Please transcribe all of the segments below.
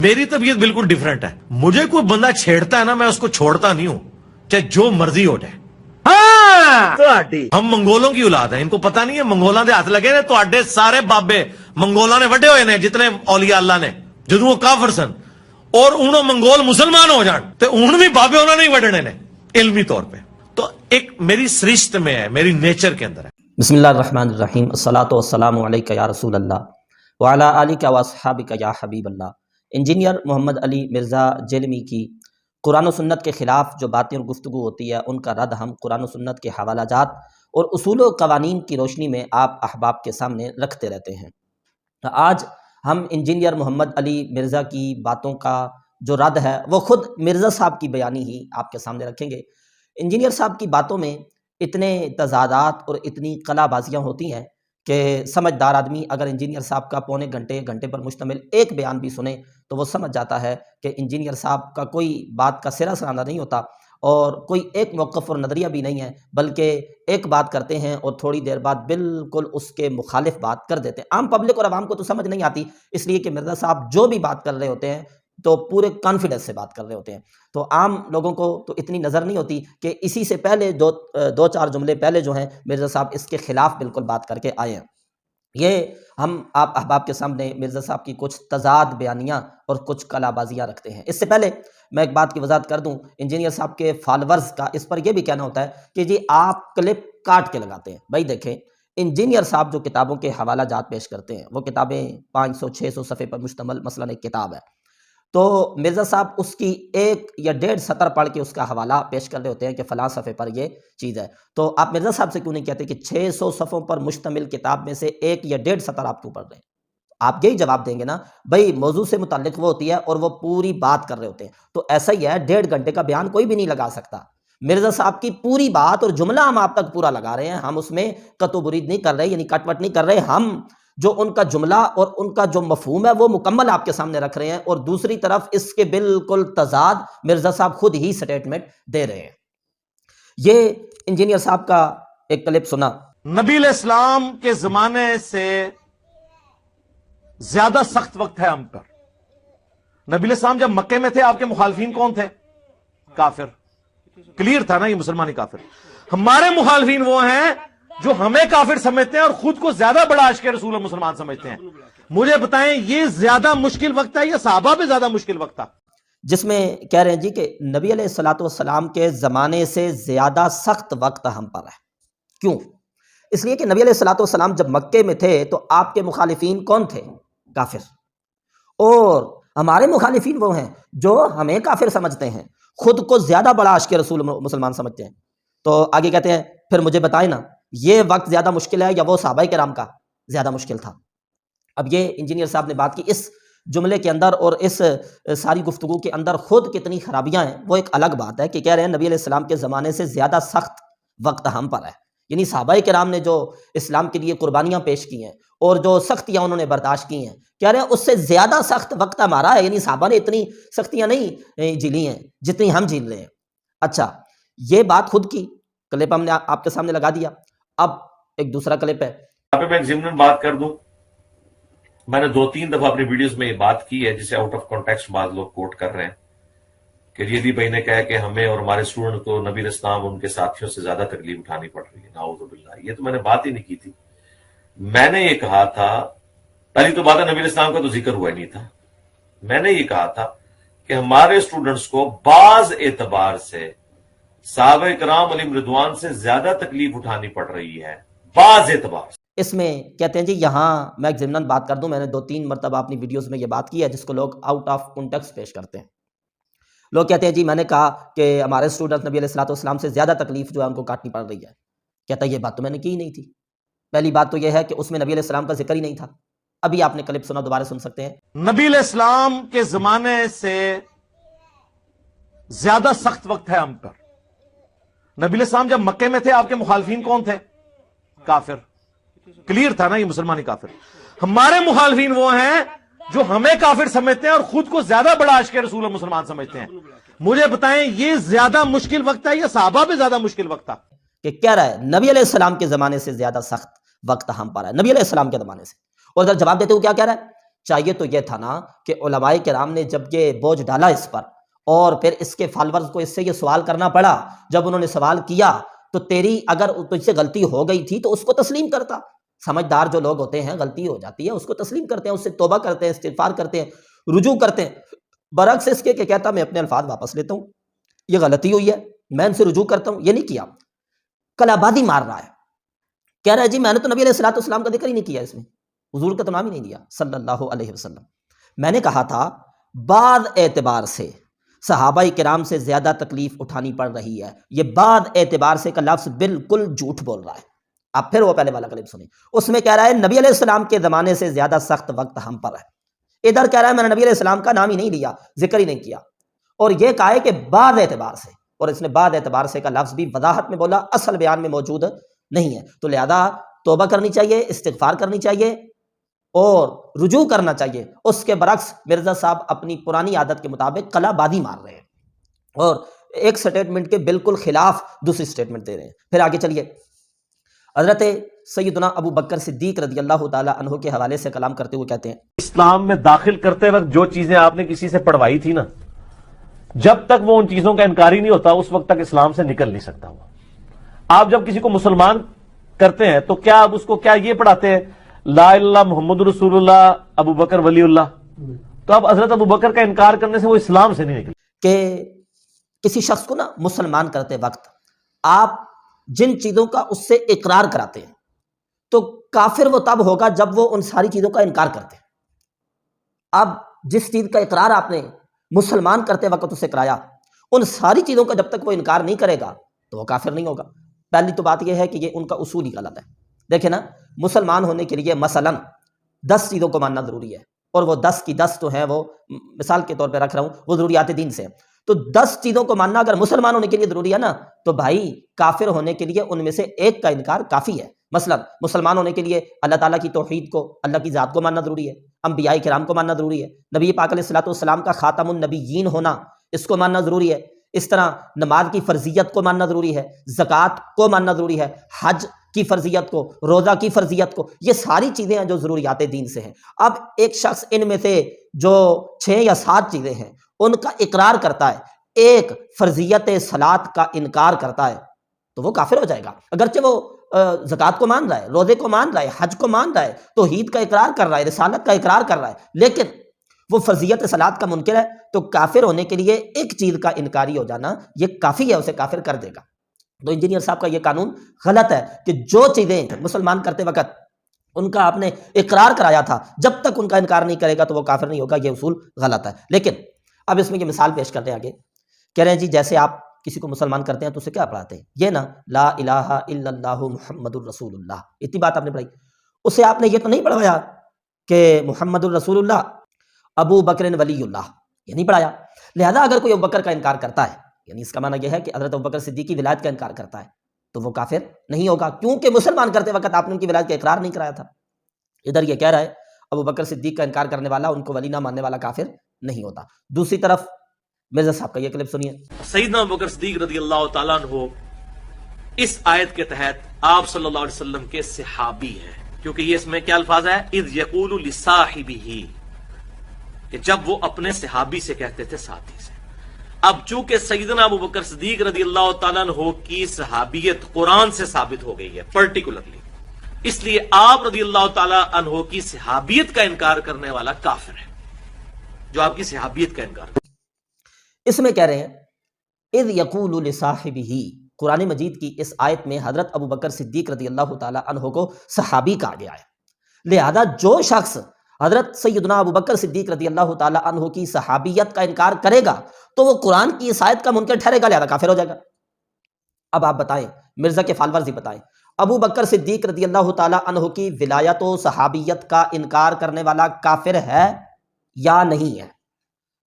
میری طبیعت بالکل ڈیفرنٹ ہے. مجھے کوئی بندہ چھیڑتا ہے نا میں اس کو چھوڑتا نہیں ہوں چاہے جو مرضی ہو جائے. ہم منگولوں کی اولاد ہیں, ان کو پتا نہیں ہے منگولاں دے ہاتھ لگے نے تو سارے بابے منگولاں نے وڈے ہوئے نے جتنے اولیاء اللہ نے جدوں وہ کافر سن اور انہوں منگول مسلمان ہو جان تے ان بھی بابے انہوں نے ہی وڈنے نے علمی طور پہ. تو ایک میری سرشت میں ہے, میری نیچر کے اندر ہے. بسم اللہ الرحمن الرحیم. الصلاۃ والسلام علیک یا رسول اللہ وعلی آلک واصحابک یا حبیب اللہ. انجینئر محمد علی مرزا جیلمی کی قرآن و سنت کے خلاف جو باتیں اور گفتگو ہوتی ہے ان کا رد ہم قرآن و سنت کے حوالہ جات اور اصول و قوانین کی روشنی میں آپ احباب کے سامنے رکھتے رہتے ہیں. آج ہم انجینئر محمد علی مرزا کی باتوں کا جو رد ہے وہ خود مرزا صاحب کی بیانی ہی آپ کے سامنے رکھیں گے. انجینئر صاحب کی باتوں میں اتنے تضادات اور اتنی قلع بازیاں ہوتی ہیں کہ سمجھدار آدمی اگر انجینئر صاحب کا پونے گھنٹے پر مشتمل ایک بیان بھی سنے تو وہ سمجھ جاتا ہے کہ انجینئر صاحب کا کوئی بات کا سرا سراندہ نہیں ہوتا اور کوئی ایک موقف اور نظریہ بھی نہیں ہے, بلکہ ایک بات کرتے ہیں اور تھوڑی دیر بعد بالکل اس کے مخالف بات کر دیتے ہیں. عام پبلک اور عوام کو تو سمجھ نہیں آتی, اس لیے کہ مرزا صاحب جو بھی بات کر رہے ہوتے ہیں تو پورے کانفیڈنس سے بات کر رہے ہوتے ہیں. تو عام لوگوں کو تو اتنی نظر نہیں ہوتی کہ اسی سے پہلے دو چار جملے پہلے جو ہیں مرزا صاحب اس کے خلاف بالکل بات کر کے آئے ہیں. یہ ہم آپ احباب کے سامنے مرزا صاحب کی کچھ تضاد بیانیاں اور کچھ قلع بازیاں رکھتے ہیں. اس سے پہلے میں ایک بات کی وضاحت کر دوں, انجینئر صاحب کے فالورز کا اس پر یہ بھی کہنا ہوتا ہے کہ جی آپ کلپ کاٹ کے لگاتے ہیں. بھائی دیکھیں, انجینئر صاحب جو کتابوں کے حوالہ جات پیش کرتے ہیں وہ کتابیں 500-600 صفحے پر مشتمل مثلاً ایک کتاب ہے, تو مرزا صاحب اس کی 1 یا 1.5 سطر پڑھ کے اس کا حوالہ پیش کر رہے ہوتے ہیں کہ فلاں صفحے پر یہ چیز ہے. تو آپ مرزا صاحب سے کیوں نہیں کہتے کہ 600 صفحوں پر مشتمل کتاب میں سے 1 یا 1.5 سطر آپ کیوں پڑھ رہے ہیں؟ آپ یہی جواب دیں گے نا, بھائی موضوع سے متعلق وہ ہوتی ہے اور وہ پوری بات کر رہے ہوتے ہیں. تو ایسا ہی ہے, 1.5 گھنٹے کا بیان کوئی بھی نہیں لگا سکتا. مرزا صاحب کی پوری بات اور جملہ ہم آپ تک پورا لگا رہے ہیں, ہم اس میں قط و برید نہیں کر رہے, یعنی کٹ وٹ نہیں کر رہے. ہم جو ان کا جملہ اور ان کا جو مفہوم ہے وہ مکمل آپ کے سامنے رکھ رہے ہیں, اور دوسری طرف اس کے بالکل تضاد مرزا صاحب خود ہی سٹیٹمنٹ دے رہے ہیں. یہ انجینئر صاحب کا ایک کلپ سنا. نبی علیہ السلام کے زمانے سے زیادہ سخت وقت ہے ہم پر. نبی علیہ السلام جب مکے میں تھے آپ کے مخالفین کون تھے؟ کافر. کلیئر تھا نا یہ مسلمانی کافر. ہمارے مخالفین وہ ہیں جو ہمیں کافر سمجھتے ہیں اور خود کو زیادہ بڑا عاشق رسول اور مسلمان سمجھتے ہیں. مجھے بتائیں یہ زیادہ مشکل وقت ہے یا صحابہ پہ زیادہ مشکل وقت تھا؟ جس میں کہہ رہے ہیں جی کہ نبی علیہ الصلوۃ والسلام کے زمانے سے زیادہ سخت وقت ہم پر ہے. کیوں؟ اس لیے کہ نبی علیہ الصلوۃ والسلام جب مکے میں تھے تو آپ کے مخالفین کون تھے؟ کافر. اور ہمارے مخالفین وہ ہیں جو ہمیں کافر سمجھتے ہیں, خود کو زیادہ بڑا عاشق رسول مسلمان سمجھتے ہیں. تو آگے کہتے ہیں پھر مجھے بتائیں نا یہ وقت زیادہ مشکل ہے یا وہ صحابہ کرام کا زیادہ مشکل تھا؟ اب یہ انجینئر صاحب نے بات کی, اس جملے کے اندر اور اس ساری گفتگو کے اندر خود کتنی خرابیاں ہیں وہ ایک الگ بات ہے, کہ کہہ رہے ہیں نبی علیہ السلام کے زمانے سے زیادہ سخت وقت ہم پر ہے. یعنی صحابہ کرام نے جو اسلام کے لیے قربانیاں پیش کی ہیں اور جو سختیاں انہوں نے برداشت کی ہیں, کہہ رہے ہیں اس سے زیادہ سخت وقت ہمارا ہے. یعنی صحابہ نے اتنی سختیاں نہیں جھیلی ہیں جتنی ہم جھیل رہے ہیں. اچھا, یہ بات خود کی کلپ ہم نے آپ کے سامنے لگا دیا. اب ایک دوسرا کلپ ہے. یہاں پہ میں ایک ضمن بات کر دوں, میں نے 2-3 دفعہ اپنی ویڈیوز میں یہ بات کی ہے جسے آؤٹ آف کانٹیکسٹ بعض لوگ کوٹ کر رہے ہیں کہ ریدی بھائی نے کہا کہ ہمیں اور ہمارے اسٹوڈنٹ کو نبی علیہ السلام ان کے ساتھیوں سے زیادہ تکلیف اٹھانی پڑ رہی ہے. نعوذ باللہ, یہ تو میں نے بات ہی نہیں کی تھی. میں نے یہ کہا تھا, پہلی تو بات ہے نبی علیہ السلام کا تو ذکر ہوا ہی نہیں تھا. میں نے یہ کہا تھا کہ ہمارے اسٹوڈنٹس کو بعض اعتبار سے صحابہ کرام علیہم رضوان سے زیادہ تکلیف اٹھانی پڑ رہی ہے بعض اعتبار سے. اس میں کہتے ہیں جی, یہاں میں ایک ضمن بات کر دوں, میں نے 2-3 مرتبہ اپنی ویڈیوز میں یہ بات کی ہے جس کو لوگ آؤٹ آف کانٹیکسٹ پیش کرتے ہیں. لوگ کہتے ہیں جی میں نے کہا کہ ہمارے اسٹوڈنٹ نبی علیہ الصلوۃ والسلام سے زیادہ تکلیف جو ہے ان کو کاٹنی پڑ رہی ہے. کہتا ہے یہ بات تو میں نے کی ہی نہیں تھی. پہلی بات تو یہ ہے کہ اس میں نبی علیہ السلام کا ذکر ہی نہیں تھا. ابھی آپ نے کلپ سنا, دوبارہ سن سکتے ہیں. نبی علیہ السلام کے زمانے سے زیادہ سخت وقت ہے ہم پر. نبی علیہ السلام جب مکے میں تھے آپ کے مخالفین کون تھے؟ کافر. کلیئر تھا نا یہ مسلمانی کافر. ہمارے مخالفین وہ ہیں جو ہمیں کافر سمجھتے ہیں اور خود کو زیادہ بڑا عاشق رسول اور مسلمان سمجھتے ہیں. مجھے بتائیں یہ زیادہ مشکل وقت ہے یا صحابہ پہ زیادہ مشکل وقت تھا؟ کہ کہہ رہا ہے نبی علیہ السلام کے زمانے سے زیادہ سخت وقت ہم پر ہے, نبی علیہ السلام کے زمانے سے. اور جب جواب دیتے ہو کیا کہہ رہا ہے چاہیے تو یہ تھا نا کہ علماء کرام نے جب یہ بوجھ ڈالا اس پر اور پھر اس کے فالورز کو اس سے یہ سوال کرنا پڑا، جب انہوں نے سوال کیا تو تیری اگر تجھ سے غلطی ہو گئی تھی تو اس کو تسلیم کرتا۔ سمجھدار جو لوگ ہوتے ہیں غلطی ہو جاتی ہے اس کو تسلیم کرتے ہیں، اس سے توبہ کرتے ہیں، استغفار کرتے ہیں، رجوع کرتے ہیں، برعکس اس کے کہ کہتا میں اپنے الفاظ واپس لیتا ہوں، یہ غلطی ہوئی ہے، میں ان سے رجوع کرتا ہوں، یہ نہیں کیا، کلابازی مار رہا ہے، کہہ رہا ہے جی میں نے تو نبی علیہ الصلوۃ والسلام کا ذکر ہی نہیں کیا، اس میں حضور کا تو نام ہی نہیں لیا صلی اللہ علیہ وسلم۔ میں نے کہا تھا بعض اعتبار سے صحابہ کرام سے زیادہ تکلیف اٹھانی پڑ رہی ہے، یہ بعض اعتبار سے کا لفظ بالکل جھوٹ بول رہا ہے۔ اب پھر وہ پہلے والا کلپ سنیں، اس میں کہہ رہا ہے نبی علیہ السلام کے زمانے سے زیادہ سخت وقت ہم پر ہے، ادھر کہہ رہا ہے میں نے نبی علیہ السلام کا نام ہی نہیں لیا، ذکر ہی نہیں کیا، اور یہ کہا ہے کہ بعض اعتبار سے، اور اس نے بعض اعتبار سے کا لفظ بھی وضاحت میں بولا، اصل بیان میں موجود نہیں ہے، تو لہذا توبہ کرنی چاہیے، استغفار کرنی چاہیے اور رجوع کرنا چاہیے۔ اس کے برعکس مرزا صاحب اپنی پرانی عادت کے مطابق کلا بازی مار رہے ہیں اور ایک سٹیٹمنٹ کے بالکل خلاف دوسری سٹیٹمنٹ دے رہے ہیں۔ پھر آگے چلیے، حضرت سیدنا ابو بکر صدیق رضی اللہ تعالی عنہ کے حوالے سے کلام کرتے ہوئے کہتے ہیں، اسلام میں داخل کرتے وقت جو چیزیں آپ نے کسی سے پڑھوائی تھی نا، جب تک وہ ان چیزوں کا انکاری نہیں ہوتا اس وقت تک اسلام سے نکل نہیں سکتا وہ۔ آپ جب کسی کو مسلمان کرتے ہیں تو کیا آپ اس کو کیا یہ پڑھاتے ہیں لا الہ الا اللہ محمد رسول اللہ ابو بکر ولی اللہ؟ تو اب حضرت ابو بکر کا انکار کرنے سے وہ اسلام سے نہیں نکلے۔ کہ کسی شخص کو نا مسلمان کرتے وقت آپ جن چیزوں کا اس سے اقرار کراتے ہیں تو کافر وہ تب ہوگا جب وہ ان ساری چیزوں کا انکار کرتے ہیں۔ اب جس چیز کا اقرار آپ نے مسلمان کرتے وقت اسے کرایا، ان ساری چیزوں کا جب تک وہ انکار نہیں کرے گا تو وہ کافر نہیں ہوگا۔ پہلی تو بات یہ ہے کہ یہ ان کا اصول ہی غلط ہے۔ دیکھیں نا، مسلمان ہونے کے لیے مثلاً 10 چیزوں کو ماننا ضروری ہے، اور وہ 10 کی 10 تو ہیں، وہ مثال کے طور پہ رکھ رہا ہوں، وہ ضروریات دین سے ہیں۔ تو 10 چیزوں کو ماننا اگر مسلمان ہونے کے لیے ضروری ہے نا، تو بھائی کافر ہونے کے لیے ان میں سے ایک کا انکار کافی ہے۔ مثلا مسلمان ہونے کے لیے اللہ تعالیٰ کی توحید کو، اللہ کی ذات کو ماننا ضروری ہے، انبیاء کرام کو ماننا ضروری ہے، نبی پاک علیہ الصلوۃ والسلام کا خاتم النبیین ہونا اس کو ماننا ضروری ہے، اس طرح نماز کی فرضیت کو ماننا ضروری ہے، زکوٰۃ کو ماننا ضروری ہے، حج کی فرضیت کو، روزہ کی فرضیت کو، یہ ساری چیزیں ہیں جو ضروریات دین سے ہیں۔ اب ایک شخص ان میں سے جو 6 یا 7 چیزیں ہیں ان کا اقرار کرتا ہے، ایک فرضیت صلاۃ کا انکار کرتا ہے، تو وہ کافر ہو جائے گا۔ اگرچہ وہ زکوٰۃ کو مان رہا ہے، روزے کو مان رہا ہے، حج کو مان رہا ہے، توحید کا اقرار کر رہا ہے، رسالت کا اقرار کر رہا ہے، لیکن وہ فرضیت صلاۃ کا منکر ہے، تو کافر ہونے کے لیے ایک چیز کا انکاری ہو جانا یہ کافی ہے، اسے کافر کر دے گا۔ تو انجینئر صاحب کا یہ قانون غلط ہے کہ جو چیزیں مسلمان کرتے وقت ان کا آپ نے اقرار کرایا تھا، جب تک ان کا انکار نہیں کرے گا تو وہ کافر نہیں ہوگا، یہ اصول غلط ہے۔ لیکن اب اس میں یہ مثال پیش کرتے ہیں آگے، کہہ رہے ہیں جی جیسے آپ کسی کو مسلمان کرتے ہیں تو اسے کیا پڑھاتے ہیں؟ یہ نا لا الہ الا اللہ محمد الرسول اللہ، اتنی بات آپ نے پڑھائی، اسے آپ نے یہ تو نہیں پڑھوایا کہ محمد الرسول اللہ ابو بکر ولی اللہ، یہ نہیں پڑھایا۔ لہذا اگر کوئی ابو بکر کا انکار کرتا ہے، یعنی اس کا معنی یہ ہے کہ حضرت ابو بکر صدیق کی ولایت کا انکار کرتا ہے، تو وہ کافر نہیں ہوگا، کیونکہ مسلمان کرتے وقت آپ نے ان کی ولایت کا اقرار نہیں کرایا تھا۔ ادھر یہ کہہ رہا ہے ابو بکر صدیق کا انکار کرنے والا ان کو ولی نہ ماننے والا کافر نہیں ہوتا۔ دوسری طرف مرزا صاحب کا یہ کلپ سنیے۔ سیدنا ابو بکر صدیق رضی اللہ تعالیٰ عنہ اس آیت کے تحت آپ صلی اللہ علیہ وسلم کے صحابی ہیں، کیونکہ یہ اس میں کیا الفاظ ہے؟ اذ یقول لصاحبہ، کہ جب وہ اپنے صحابی سے کہتے تھے، ساتھی سے۔ اب چونکہ سیدنا ابو بکر صدیق رضی اللہ تعالیٰ عنہ کی صحابیت قرآن سے ثابت ہو گئی ہے پرٹیکولرلی، اس لیے آپ رضی اللہ تعالیٰ عنہ کی صحابیت کا انکار کرنے والا کافر ہے، جو آپ کی صحابیت کا انکار کرتا ہے۔ اس میں کہہ رہے ہیں اذ یقول لصاحبہ، قرآن مجید کی اس آیت میں حضرت ابو بکر صدیق رضی اللہ تعالی عنہ کو صحابی کہا گیا ہے، لہذا جو شخص حضرت سیدنا ابو بکر صدیق رضی اللہ تعالی عنہ کی صحابیت کا انکار کرے گا تو وہ قرآن کی اس آیت کا منکر ٹھہرے گا، لہذا کافر ہو جائے گا۔ اب آپ بتائیں، مرزا کے فالورز ہی بتائیں، ابو بکر صدیق رضی اللہ تعالی عنہ کی ولایت و صحابیت کا انکار کرنے والا کافر ہے یا نہیں ہے؟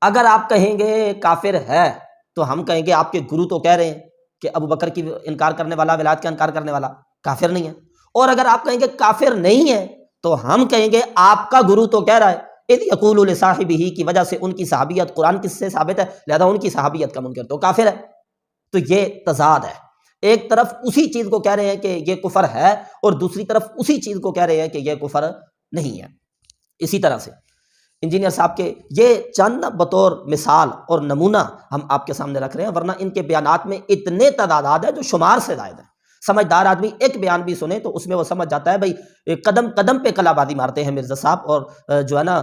اگر آپ کہیں گے کافر ہے تو ہم کہیں گے آپ کے گرو تو کہہ رہے ہیں کہ ابو بکر کی انکار کرنے والا، ولایت کا انکار کرنے والا کافر نہیں ہے، اور اگر آپ کہیں گے کافر نہیں ہے تو ہم کہیں گے آپ کا گرو تو کہہ رہا ہے اذ یقول لصاحبہ کی وجہ سے ان کی صحابیت قرآن کس سے ثابت ہے، لہذا ان کی صحابیت کا منکر تو کافر ہے۔ تو یہ تضاد ہے، ایک طرف اسی چیز کو کہہ رہے ہیں کہ یہ کفر ہے، اور دوسری طرف اسی چیز کو کہہ رہے ہیں کہ یہ کفر نہیں ہے۔ اسی طرح سے انجینئر صاحب کے یہ چند بطور مثال اور نمونہ ہم آپ کے سامنے رکھ رہے ہیں، ورنہ ان کے بیانات میں اتنے تعداد ہیں جو شمار سے زائد ہیں۔ سمجھدار آدمی ایک بیان بھی سنے تو اس میں وہ سمجھ جاتا ہے بھائی قدم قدم پہ کلا بازی مارتے ہیں مرزا صاحب، اور جو ہے نا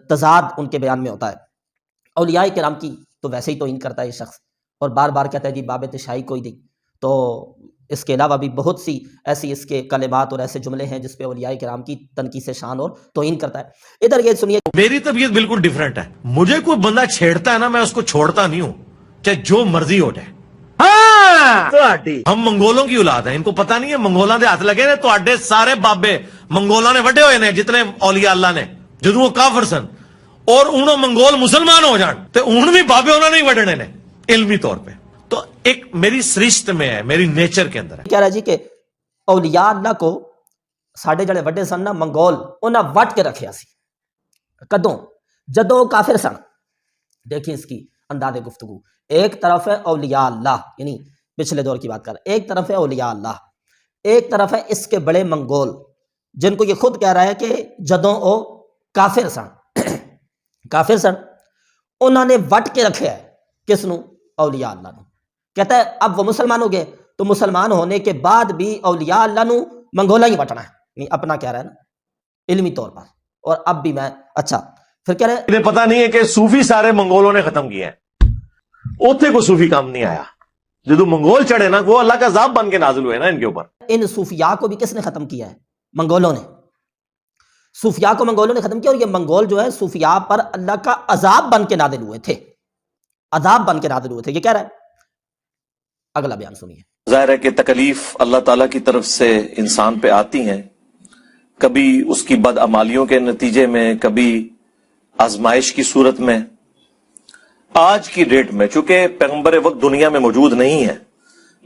تضاد ان کے بیان میں ہوتا ہے۔ اولیاء کرام کی تو ویسے ہی توہین کرتا ہے یہ شخص، اور بار بار کہتا ہے جی باب تشائی کوئی نہیں۔ تو اس کے علاوہ بھی بہت سی ایسی اس کے کلمات اور ایسے جملے ہیں جس پہ اولیاء کرام کی تنقیص شان اور توہین کرتا ہے۔ ادھر یہ سنیے، میری طبیعت بالکل ڈیفرنٹ ہے، مجھے کوئی بندہ چھیڑتا ہے نا میں اس کو چھوڑتا نہیں ہوں، چاہے جو مرضی ہو جائے۔ ہم منگولوں کی اولاد ہیں، ان کو پتہ نہیں ہے منگولاں دے ہاتھ لگے نے تو اڈے سارے بابے منگولاں نے وڈے ہوئے نے جتنے اولیاء اللہ نے، جدوں وہ کافر سن اور انہوں منگول مسلمان ہو جان تے ان بھی بابے انہوں نے ہی وڈنے نے علمی طور پہ۔ تو ایک میری سرشت میں ہے، میری نیچر کے اندر ہے۔ کہہ رہا جی کہ اولیاء اللہ کو ساڈے جڑے وڈے سن نا منگول انہاں وٹ کے رکھیا سی، کدوں جدوں کافر سن۔ دیکھیں اس کی انداز گفتگو، ایک طرف ہے اولیاء اللہ، یعنی پچھلے دور کی بات کر رہے ہیں، ایک طرف ہے اولیاء اللہ، ایک طرف ہے اس کے بڑے منگول جن کو یہ خود کہہ رہا ہے کہ جدوں او کافر سن کافر سن انہوں نے وٹ کے رکھے ہے کس نو؟ اولیاء اللہ نو۔ کہتا ہے اب وہ مسلمان ہو گئے تو مسلمان ہونے کے بعد بھی اولیاء اللہ نو منگولا ہی وٹنا ہے، یعنی اپنا کہہ رہا ہے نا علمی طور پر، اور اب بھی میں اچھا پھر کہہ رہے ہیں انہیں پتہ نہیں ہے کہ صوفی سارے منگولوں نے ختم کیے ہیں، اوتھے کو صوفی کام نہیں آیا، جدو منگول چڑھے نا وہ اللہ کا عذاب بن کے نازل ہوئے نا ان کے اوپر۔ ان صوفیاء کو بھی کس نے ختم کیا ہے؟ منگولوں نے۔ صوفیاء کو منگولوں نے ختم کیا، اور یہ منگول جو ہے صوفیاء پر اللہ کا عذاب بن کے نازل ہوئے تھے، عذاب بن کے نازل ہوئے تھے۔ یہ کہہ رہا ہے، اگلا بیان سنیے۔ ظاہر ہے کہ تکلیف اللہ تعالیٰ کی طرف سے انسان پہ آتی ہیں، کبھی اس کی بدعمالیوں کے نتیجے میں، کبھی آزمائش کی صورت میں۔ آج کی ڈیٹ میں چونکہ پیغمبر وقت دنیا میں موجود نہیں ہے،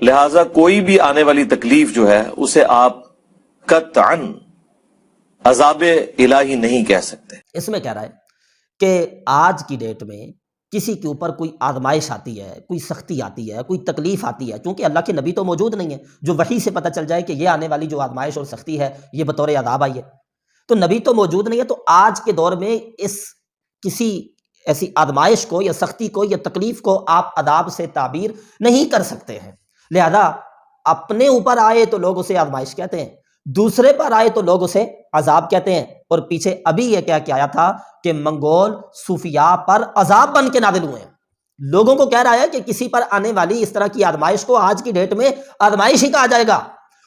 لہٰذا کوئی بھی آنے والی تکلیف جو ہے اسے آپ قطعاً عذاب الہی نہیں کہہ سکتے۔ اس میں کہہ رہا ہے کہ آج کی ڈیٹ میں کسی کے اوپر کوئی آزمائش آتی ہے، کوئی سختی آتی ہے، کوئی تکلیف آتی ہے، چونکہ اللہ کے نبی تو موجود نہیں ہے جو وحی سے پتہ چل جائے کہ یہ آنے والی جو آزمائش اور سختی ہے یہ بطور عذاب آئی ہے، تو نبی تو موجود نہیں ہے، تو آج کے دور میں اس کسی ایسی آزمائش کو یا سختی کو یا تکلیف کو آپ عذاب سے تعبیر نہیں کر سکتے ہیں۔ لہذا اپنے اوپر آئے تو لوگ اسے آزمائش کہتے ہیں، دوسرے پر آئے تو لوگ اسے عذاب کہتے ہیں، اور پیچھے ابھی یہ کہہ کے آیا تھا کہ منگول صوفیاء پر عذاب بن کے نازل ہوئے ہیں۔ لوگوں کو کہہ رہا ہے کہ کسی پر آنے والی اس طرح کی آزمائش کو آج کی ڈیٹ میں آزمائش ہی کہا جائے گا،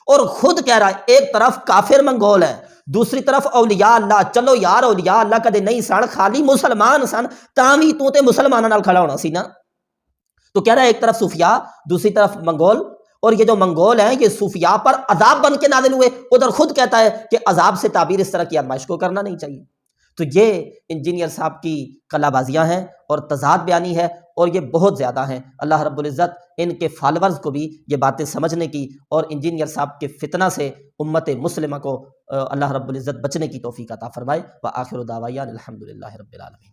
اور خود کہہ رہا ہے ایک طرف کافر منگول ہے، دوسری طرف اولیاء اللہ۔ چلو یار اولیاء اللہ کدے نہیں سن، خالی مسلمان سن، تاں وی تو تے مسلماناں نال کھڑا ہونا سی نا۔ تو کہہ رہا ہے ایک طرف صوفیاء، دوسری طرف منگول، اور یہ جو منگول ہیں یہ صوفیاء پر عذاب بن کے نازل ہوئے، ادھر خود کہتا ہے کہ عذاب سے تعبیر اس طرح کی آزمائش کو کرنا نہیں چاہیے۔ تو یہ انجینئر صاحب کی کلا بازیاں ہیں اور تضاد بیانی ہے، اور یہ بہت زیادہ ہیں۔ اللہ رب العزت ان کے فالورز کو بھی یہ باتیں سمجھنے کی اور انجینئر صاحب کے فتنہ سے امت مسلمہ کو اللہ رب العزت بچنے کی توفیق عطا فرمائے۔ وآخر دعوانا الحمدللہ رب العالمین۔